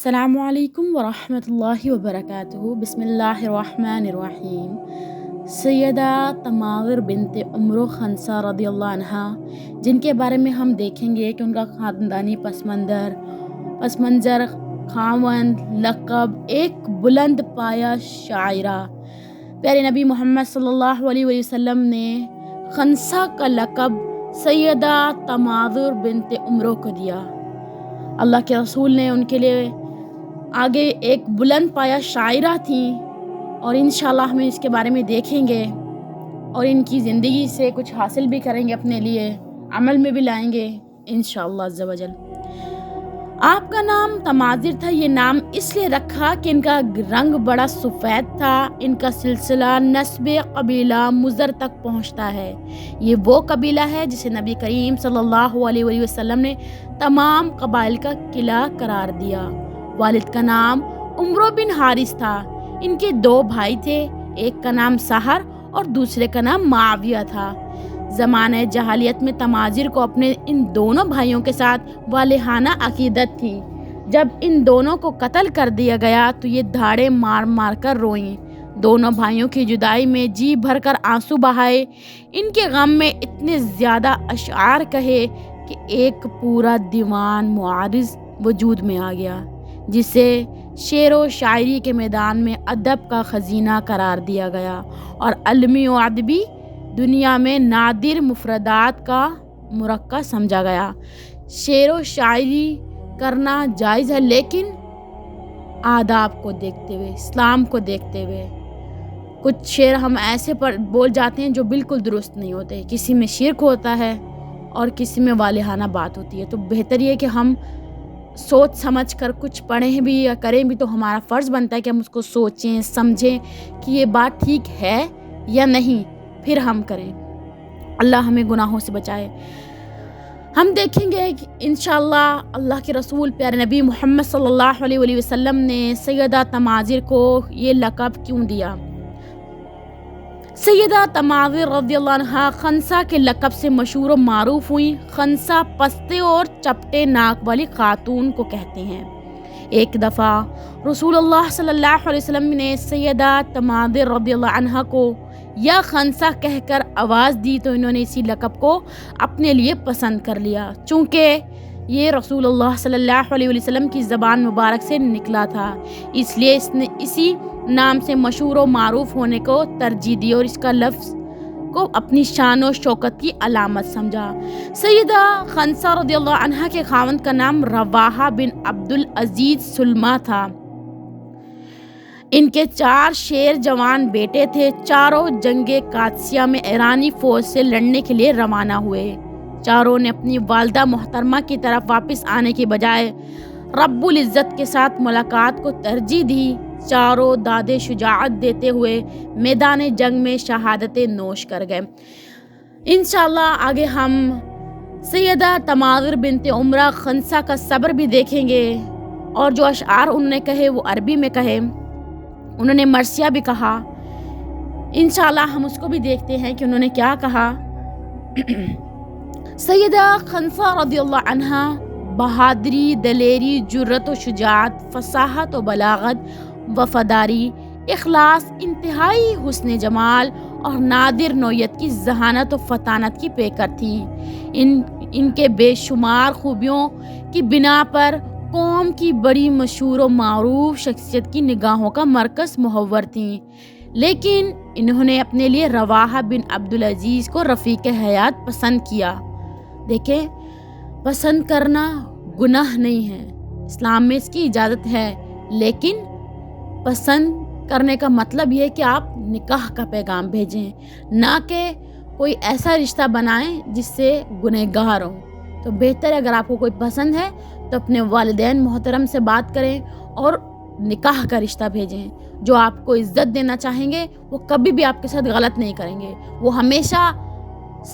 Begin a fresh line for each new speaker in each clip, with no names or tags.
السلام علیکم ورحمۃ اللہ وبرکاتہ۔ بسم اللہ الرحمن الرحیم۔ سیدہ تماضر بنت عمرو خنسہ رضی اللہ عنہ، جن کے بارے میں ہم دیکھیں گے کہ ان کا خاندانی پس منظر، خاوند، لقب، ایک بلند پایہ شاعرہ۔ پیارے نبی محمد صلی اللہ علیہ وسلم نے خنسہ کا لقب سیدہ تماضر بنت عمرو کو دیا۔ اللہ کے رسول نے ان کے لیے آگے ایک بلند پایہ شاعرہ تھیں، اور انشاءاللہ ہم اس کے بارے میں دیکھیں گے اور ان کی زندگی سے کچھ حاصل بھی کریں گے، اپنے لیے عمل میں بھی لائیں گے انشاءاللہ عز و جل۔ آپ کا نام تماضر تھا۔ یہ نام اس لیے رکھا کہ ان کا رنگ بڑا سفید تھا۔ ان کا سلسلہ نسب قبیلہ مضر تک پہنچتا ہے۔ یہ وہ قبیلہ ہے جسے نبی کریم صلی اللہ علیہ وسلم نے تمام قبائل کا قلعہ قرار دیا۔ والد کا نام عمرو بن حارث تھا۔ ان کے دو بھائی تھے، ایک کا نام سحر اور دوسرے کا نام معاویہ تھا۔ زمانہ جاہلیت میں تماضر کو اپنے ان دونوں بھائیوں کے ساتھ والہانہ عقیدت تھی۔ جب ان دونوں کو قتل کر دیا گیا تو یہ دھاڑے مار مار کر روئیں۔ دونوں بھائیوں کی جدائی میں جی بھر کر آنسو بہائے۔ ان کے غم میں اتنے زیادہ اشعار کہے کہ ایک پورا دیوان معارض وجود میں آ گیا، جسے شعر و شاعری کے میدان میں ادب کا خزینہ قرار دیا گیا اور علمی و ادبی دنیا میں نادر مفردات کا مرقع سمجھا گیا۔ شعر و شاعری کرنا جائز ہے، لیکن آداب کو دیکھتے ہوئے، اسلام کو دیکھتے ہوئے۔ کچھ شعر ہم ایسے بول جاتے ہیں جو بالکل درست نہیں ہوتے، کسی میں شرک ہوتا ہے اور کسی میں والہانہ بات ہوتی ہے۔ تو بہتر یہ کہ ہم سوچ سمجھ کر کچھ پڑھیں بھی یا کریں بھی، تو ہمارا فرض بنتا ہے کہ ہم اس کو سوچیں سمجھیں کہ یہ بات ٹھیک ہے یا نہیں، پھر ہم کریں۔ اللہ ہمیں گناہوں سے بچائے۔ ہم دیکھیں گے کہ انشاءاللہ اللہ کے رسول پیارے نبی محمد صلی اللہ علیہ وسلم نے سیدہ تماضر کو یہ لقب کیوں دیا۔ سیدہ تماضر رضی اللہ عنہ خنسہ کے لقب سے مشہور و معروف ہوئیں۔ خنسہ پستے اور چپٹے ناک والی خاتون کو کہتے ہیں۔ ایک دفعہ رسول اللہ صلی اللہ علیہ وسلم نے سیدہ تماضر رضی اللہ عنہ کو یا خنسہ کہہ کر آواز دی تو انہوں نے اسی لقب کو اپنے لیے پسند کر لیا، چونکہ یہ رسول اللہ صلی اللہ علیہ وسلم کی زبان مبارک سے نکلا تھا، اس لیے اس نے اسی نام سے مشہور و معروف ہونے کو ترجیح دی اور اس کا لفظ کو اپنی شان و شوکت کی علامت سمجھا۔ سیدہ خنسہ رضی اللہ عنہ کے خاوند کا نام رواحہ بن عبدالعزیز سلمی تھا۔ ان کے 4 شیر جوان بیٹے تھے۔ چاروں جنگ قادسیہ میں ایرانی فوج سے لڑنے کے لیے روانہ ہوئے۔ چاروں نے اپنی والدہ محترمہ کی طرف واپس آنے کے بجائے رب العزت کے ساتھ ملاقات کو ترجیح دی۔ چاروں داد شجاعت دیتے ہوئے میدان جنگ میں شہادت نوش کر گئے۔ انشاءاللہ آگے ہم سیدہ تماضر بنت عمرو خنسہ کا صبر بھی دیکھیں گے، اور جو اشعار انہوں نے کہے وہ عربی میں کہے، انہوں نے مرثیہ بھی کہا۔ انشاءاللہ ہم اس کو بھی دیکھتے ہیں کہ انہوں نے کیا کہا۔ سیدہ خنسہ رضی اللہ عنہ بہادری، دلیری، جرأت و شجاعت، فصاحت و بلاغت، وفاداری، اخلاص، انتہائی حسن جمال اور نادر نوعیت کی ذہانت و فطانت کی پیکر تھیں۔ ان کے بے شمار خوبیوں کی بنا پر قوم کی بڑی مشہور و معروف شخصیت کی نگاہوں کا مرکز محور تھیں، لیکن انہوں نے اپنے لیے رواحہ بن عبدالعزیز کو رفیق حیات پسند کیا۔ دیکھیں، پسند کرنا گناہ نہیں ہے، اسلام میں اس کی اجازت ہے، لیکن پسند کرنے کا مطلب یہ ہے کہ آپ نکاح کا پیغام بھیجیں، نہ کہ کوئی ایسا رشتہ بنائیں جس سے گنہگار ہوں۔ تو بہتر ہے اگر آپ کو کوئی پسند ہے تو اپنے والدین محترم سے بات کریں اور نکاح کا رشتہ بھیجیں۔ جو آپ کو عزت دینا چاہیں گے وہ کبھی بھی آپ کے ساتھ غلط نہیں کریں گے، وہ ہمیشہ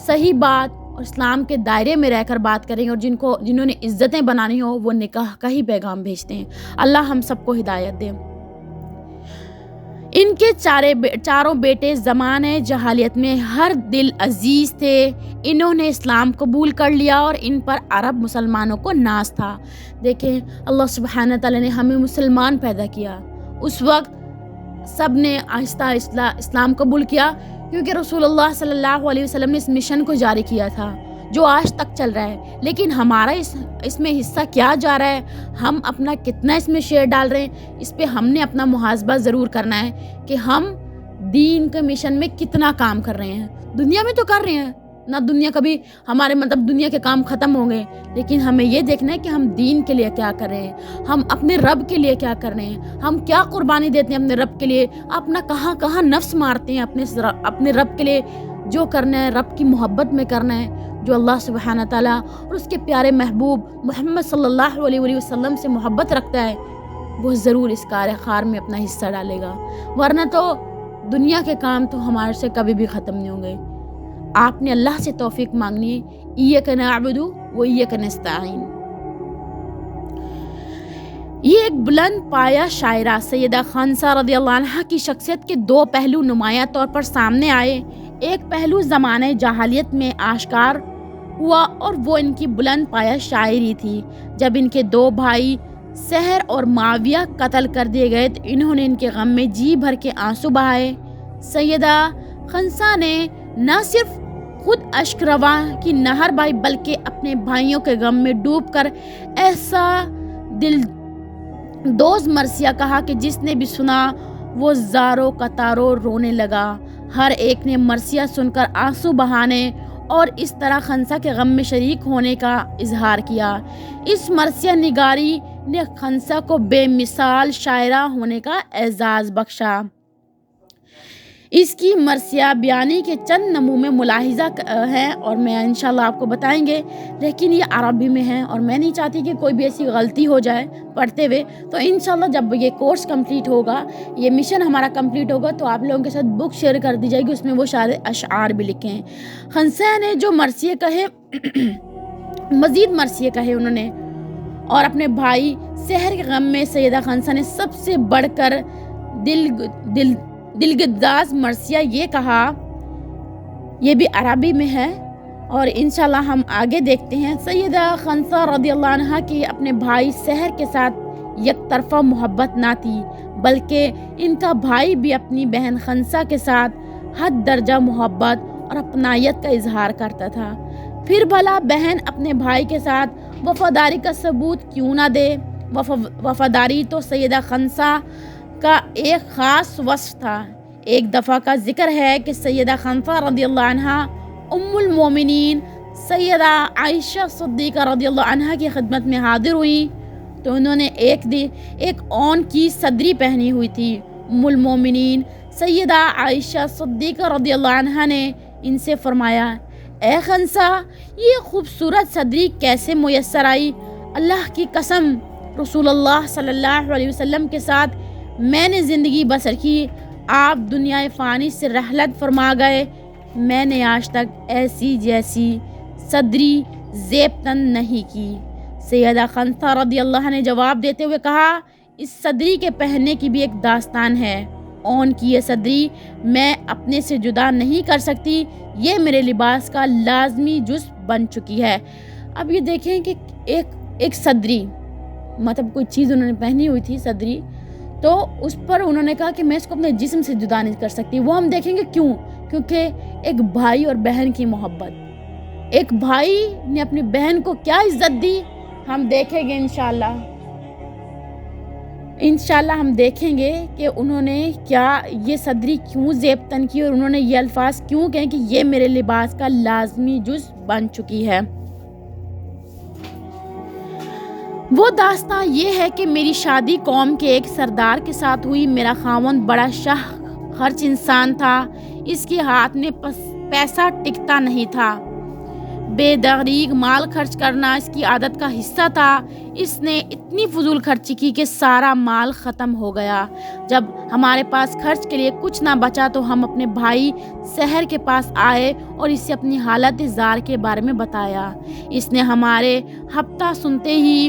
صحیح بات اور اسلام کے دائرے میں رہ کر بات کریں گے، اور جنہوں نے عزتیں بنانی ہو وہ نکاح کا ہی پیغام بھیجتے ہیں۔ اللہ ہم سب کو ہدایت دے۔ ان کے چاروں بیٹے زمانے جہالیت میں ہر دل عزیز تھے. انہوں نے اسلام قبول کر لیا اور ان پر عرب مسلمانوں کو ناز تھا. دیکھیں اللہ سبحانہ تعالیٰ نے ہمیں مسلمان پیدا کیا. اس وقت سب نے آہستہ آہستہ اسلام قبول کیا کیونکہ رسول اللہ صلی اللہ علیہ وسلم نے اس مشن کو جاری کیا تھا جو آج تک چل رہا ہے. لیکن ہمارا اس میں حصہ کیا جا رہا ہے, ہم اپنا کتنا اس میں شیئر ڈال رہے ہیں, اس پہ ہم نے اپنا محاسبہ ضرور کرنا ہے کہ ہم دین کے مشن میں کتنا کام کر رہے ہیں. دنیا میں تو کر رہے ہیں نہ, دنیا کبھی ہمارے دنیا کے کام ختم ہوں گے, لیکن ہمیں یہ دیکھنا ہے کہ ہم دین کے لیے کیا کر رہے ہیں, ہم اپنے رب کے لیے کیا کر رہے ہیں, ہم کیا قربانی دیتے ہیں اپنے رب کے لیے, اپنا کہاں کہاں نفس مارتے ہیں اپنے رب کے لیے. جو کرنا ہے رب کی محبت میں کرنا ہے, جو اللہ سبحانہ تعالیٰ اور اس کے پیارے محبوب محمد صلی اللہ علیہ وسلم سے محبت رکھتا ہے, وہ ضرور اس کار خیر میں اپنا حصہ ڈالے گا. ورنہ تو دنیا کے کام تو ہمارے سے کبھی بھی ختم نہیں ہوں گے. آپ نے اللہ سے توفیق مانگنی ہے. ایاک نعبد و ایاک نستعین. یہ ایک بلند پایہ شاعرہ سیدہ خنسا رضی اللہ عنہا کی شخصیت کے دو پہلو نمایاں طور پر سامنے آئے. ایک پہلو زمانہ جاہلیت میں آشکار ہوا اور وہ ان کی بلند پایہ شاعری تھی. جب ان کے دو بھائی سحر اور معاویہ قتل کر دیے گئے تو انہوں نے ان کے غم میں جی بھر کے آنسو بہائے. سیدہ خنسا نے نہ صرف خود اشک رواں کی نہر بہائی بلکہ اپنے بھائیوں کے غم میں ڈوب کر ایسا دل دوز مرثیہ کہا کہ جس نے بھی سنا وہ زاروں قطاروں رونے لگا. ہر ایک نے مرثیہ سن کر آنسو بہانے اور اس طرح خنسا کے غم میں شریک ہونے کا اظہار کیا. اس مرثیہ نگاری نے خنسا کو بے مثال شاعرہ ہونے کا اعزاز بخشا. اس کی مرثیہ بیانی کے چند نمونے ملاحظہ ہیں اور میں انشاءاللہ آپ کو بتائیں گے, لیکن یہ عربی میں ہیں اور میں نہیں چاہتی کہ کوئی بھی ایسی غلطی ہو جائے پڑھتے ہوئے. تو انشاءاللہ جب یہ کورس کمپلیٹ ہوگا, یہ مشن ہمارا کمپلیٹ ہوگا, تو آپ لوگوں کے ساتھ بک شیئر کر دی جائے گی, اس میں وہ سارے اشعار بھی لکھے ہیں. خنسا نے جو مرثیے کہے مزید مرثیے کہے انہوں نے, اور اپنے بھائی سحر کے غم میں سیدہ خنسا نے سب سے بڑھ کر دلگداز مرثیہ یہ کہا. یہ بھی عربی میں ہے اور انشاءاللہ ہم آگے دیکھتے ہیں. سیدہ خنسا رضی اللہ عنہا کی اپنے بھائی سحر کے ساتھ یک طرفہ محبت نہ تھی, بلکہ ان کا بھائی بھی اپنی بہن خنسا کے ساتھ حد درجہ محبت اور اپنائیت کا اظہار کرتا تھا. پھر بھلا بہن اپنے بھائی کے ساتھ وفاداری کا ثبوت کیوں نہ دے. وفاداری تو سیدہ خنسا کا ایک خاص وصف تھا. ایک دفعہ کا ذکر ہے کہ سیدہ خنسا رضی اللہ عنہا ام المومنین سیدہ عائشہ صدیقہ رضی اللہ عنہا کی خدمت میں حاضر ہوئی تو انہوں نے ایک اون کی صدری پہنی ہوئی تھی. ام المومنین سیدہ عائشہ صدیقہ رضی اللہ عنہا نے ان سے فرمایا, اے خنسا یہ خوبصورت صدری کیسے میسر آئی؟ اللہ کی قسم رسول اللہ صلی اللہ علیہ وسلم کے ساتھ میں نے زندگی بسر کی, آپ دنیا فانی سے رحلت فرما گئے, میں نے آج تک ایسی جیسی صدری زیب تن نہیں کی. سیدہ خنسا رضی اللہ عنہ نے جواب دیتے ہوئے کہا, اس صدری کے پہننے کی بھی ایک داستان ہے. اون کی یہ صدری میں اپنے سے جدا نہیں کر سکتی, یہ میرے لباس کا لازمی جز بن چکی ہے. اب یہ دیکھیں کہ ایک صدری کوئی چیز انہوں نے پہنی ہوئی تھی صدری, تو اس پر انہوں نے کہا کہ میں اس کو اپنے جسم سے جدا نہیں کر سکتی. وہ ہم دیکھیں گے کیوں, کیونکہ ایک بھائی اور بہن کی محبت. ایک بھائی نے اپنی بہن کو کیا عزت دی ہم دیکھیں گے انشاءاللہ ہم دیکھیں گے کہ انہوں نے کیا یہ صدری کیوں زیب تن کی اور انہوں نے یہ الفاظ کیوں کہیں کہ یہ میرے لباس کا لازمی جز بن چکی ہے. وہ داستان یہ ہے کہ میری شادی قوم کے ایک سردار کے ساتھ ہوئی. میرا خاوند بڑا شاہ خرچ انسان تھا, اس کے ہاتھ میں پیسہ ٹکتا نہیں تھا. بے دریغ مال خرچ کرنا اس کی عادت کا حصہ تھا. اس نے اتنی فضول خرچی کی کہ سارا مال ختم ہو گیا. جب ہمارے پاس خرچ کے لیے کچھ نہ بچا تو ہم اپنے بھائی سحر کے پاس آئے اور اسے اپنی حالت زار کے بارے میں بتایا. اس نے ہمارے ہفتہ سنتے ہی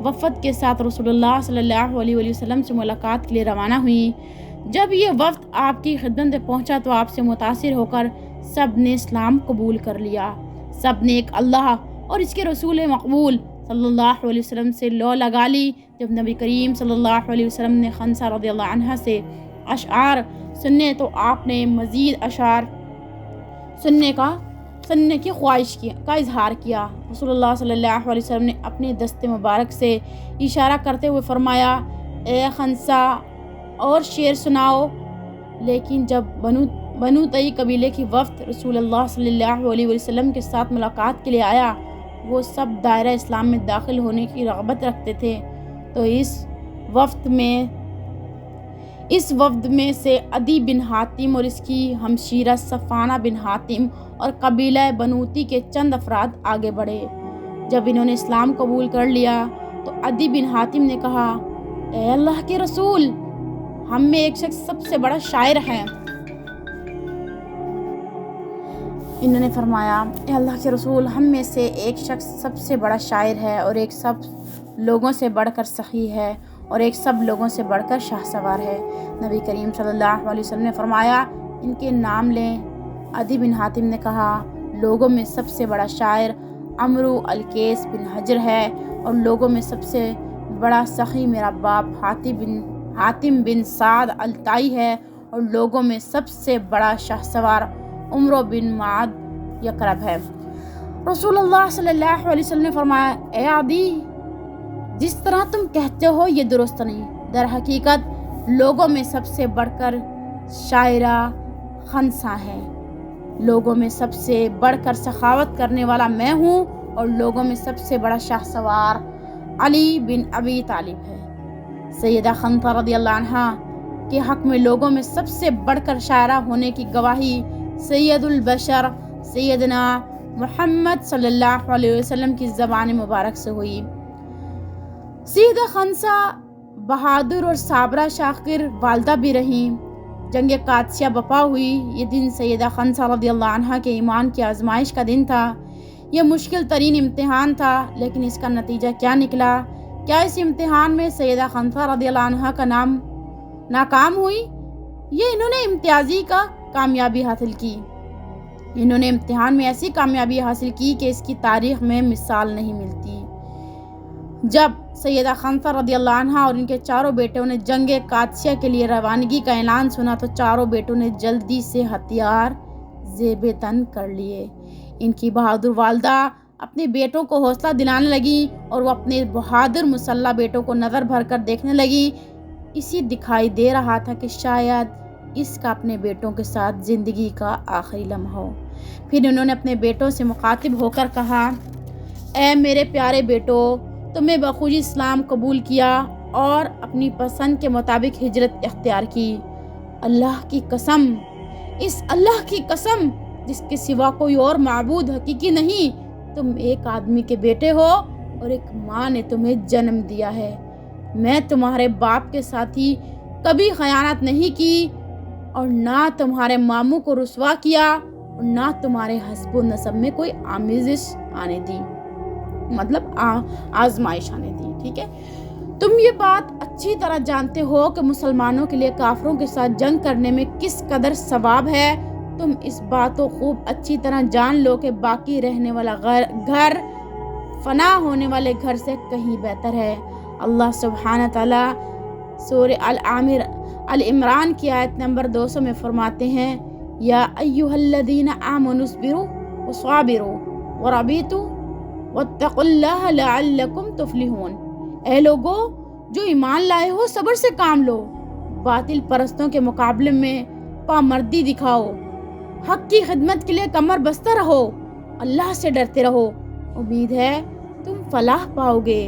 وفد کے ساتھ رسول اللہ صلی اللہ علیہ وسلم سے ملاقات کے لیے روانہ ہوئی۔ جب یہ وفد آپ کی خدمت میں پہنچا تو آپ سے متاثر ہو کر سب نے اسلام قبول کر لیا۔ سب نے ایک اللہ اور اس کے رسول مقبول صلی اللہ علیہ وسلم سے لو لگا لی۔ جب نبی کریم صلی اللہ علیہ وسلم نے خنسا رضی اللہ عنہ سے اشعار سننے تو آپ نے مزید اشعار سننے کی خواہش کا اظہار کیا۔ رسول اللہ صلی اللہ علیہ وسلم نے اپنے دست مبارک سے اشارہ کرتے ہوئے فرمایا، اے خنسا اور شعر سناؤ۔ لیکن جب بنو تئی قبیلے کی وفد رسول اللہ صلی اللہ علیہ وسلم کے ساتھ ملاقات کے لیے آیا، وہ سب دائرہ اسلام میں داخل ہونے کی رغبت رکھتے تھے، تو اس وفد میں سے عدی بن حاتم اور اس کی ہمشیرہ صفانہ بن حاتم اور قبیلہ بنوتی کے چند افراد آگے بڑھے۔ جب انہوں نے اسلام قبول کر لیا تو عدی بن حاتم نے کہا، اے اللہ کے رسول، ہم میں ایک شخص سب سے بڑا شاعر ہے۔ انہوں نے فرمایا، اے اللہ کے رسول، ہم میں سے ایک شخص سب سے بڑا شاعر ہے اور ایک سب لوگوں سے بڑھ کر سخی ہے اور ایک سب لوگوں سے بڑھ کر شاہ سوار ہے۔ نبی کریم صلی اللہ علیہ وسلم نے فرمایا، ان کے نام لیں۔ عدی بن حاتم نے کہا، لوگوں میں سب سے بڑا شاعر عمرو الکیس بن حجر ہے اور لوگوں میں سب سے بڑا سخی میرا باپ حاتم بن سعد الطائی ہے اور لوگوں میں سب سے بڑا شاہ سوار عمرو بن معد یکرب ہے۔ رسول اللہ صلی اللہ علیہ وسلم نے فرمایا، اے عدی، جس طرح تم کہتے ہو یہ درست نہیں۔ در حقیقت لوگوں میں سب سے بڑھ کر شاعرہ خنسا ہے، لوگوں میں سب سے بڑھ کر سخاوت کرنے والا میں ہوں اور لوگوں میں سب سے بڑا شاہ سوار علی بن ابی طالب ہے۔ سیدہ خنسا رضی اللہ عنہ کے حق میں لوگوں میں سب سے بڑھ کر شاعرہ ہونے کی گواہی سید البشر سیدنا محمد صلی اللہ علیہ وسلم کی زبان مبارک سے ہوئی۔ سیدہ خنسا بہادر اور صابرہ شاکر والدہ بھی رہیں۔ جنگ قادسیہ بپا ہوئی۔ یہ دن سیدہ خنسا رضی اللہ عنہ کے ایمان کی آزمائش کا دن تھا۔ یہ مشکل ترین امتحان تھا، لیکن اس کا نتیجہ کیا نکلا؟ کیا اس امتحان میں سیدہ خنسا رضی اللہ عنہ کا نام ناکام ہوئی؟ یہ انہوں نے امتیازی کا کامیابی حاصل کی۔ انہوں نے امتحان میں ایسی کامیابی حاصل کی کہ اس کی تاریخ میں مثال نہیں ملتی۔ جب سیدہ خنسا رضی اللہ عنہ اور ان کے چاروں بیٹوں نے جنگ قادسیہ کے لیے روانگی کا اعلان سنا تو چاروں بیٹوں نے جلدی سے ہتھیار زیب تن کر لیے۔ ان کی بہادر والدہ اپنے بیٹوں کو حوصلہ دلانے لگی اور وہ اپنے بہادر مسلح بیٹوں کو نظر بھر کر دیکھنے لگی۔ اسی دکھائی دے رہا تھا کہ شاید اس کا اپنے بیٹوں کے ساتھ زندگی کا آخری لمحہ ہو۔ پھر انہوں نے اپنے بیٹوں سے مخاطب ہو کر کہا، اے میرے پیارے بیٹو، تم نے بخوشی اسلام قبول کیا اور اپنی پسند کے مطابق ہجرت اختیار کی۔ اللہ کی قسم، اس اللہ کی قسم جس کے سوا کوئی اور معبود حقیقی نہیں، تم ایک آدمی کے بیٹے ہو اور ایک ماں نے تمہیں جنم دیا ہے۔ میں تمہارے باپ کے ساتھ ہی کبھی خیانت نہیں کی اور نہ تمہارے ماموں کو رسوا کیا اور نہ تمہارے حسب و نسب میں کوئی آمیزش آنے دی، مطلب آزمائش آنے دی۔ ٹھیک ہے، تم یہ بات اچھی طرح جانتے ہو کہ مسلمانوں کے لیے کافروں کے ساتھ جنگ کرنے میں کس قدر ثواب ہے۔ تم اس بات کو خوب اچھی طرح جان لو کہ باقی رہنے والا گھر فنا ہونے والے گھر سے کہیں بہتر ہے۔ اللہ سبحانہ تعالیٰ سورہ العمران کی آیت نمبر 200 میں فرماتے ہیں، یا ایھا الذین آمنوا اصبروا وصابروا ورابطوا واتقوا اللہ لعلکم تفلحون۔ اے لوگو جو ایمان لائے ہو، صبر سے کام لو، باطل پرستوں کے مقابلے میں پامردی دکھاؤ، حق کی خدمت کے لیے کمر بستہ رہو، اللہ سے ڈرتے رہو، امید ہے تم فلاح پاؤ گے۔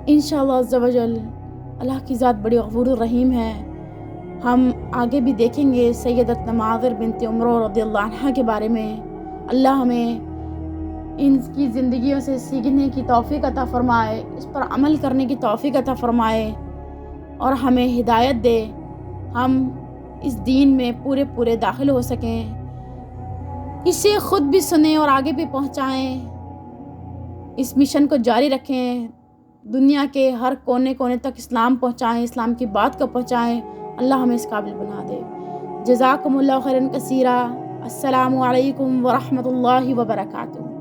انشاءاللہ عز و جل اللہ کی ذات بڑی غفور الرحیم ہے۔ ہم آگے بھی دیکھیں گے سیدت نماظر بنت عمرو رضی اللہ عنہ کے بارے میں۔ اللہ ہمیں ان کی زندگیوں سے سیکھنے کی توفیق عطا فرمائے، اس پر عمل کرنے کی توفیق عطا فرمائے اور ہمیں ہدایت دے، ہم اس دین میں پورے داخل ہو سکیں، اسے خود بھی سنیں اور آگے بھی پہنچائیں، اس مشن کو جاری رکھیں دنیا کے ہر کونے کونے تک اسلام پہنچائیں، اسلام کی بات کو پہنچائیں۔ اللہ ہمیں اس قابل بنا دے۔ جزاکم اللہ خیرا کثیرا۔ السلام علیکم ورحمۃ اللہ وبرکاتہ۔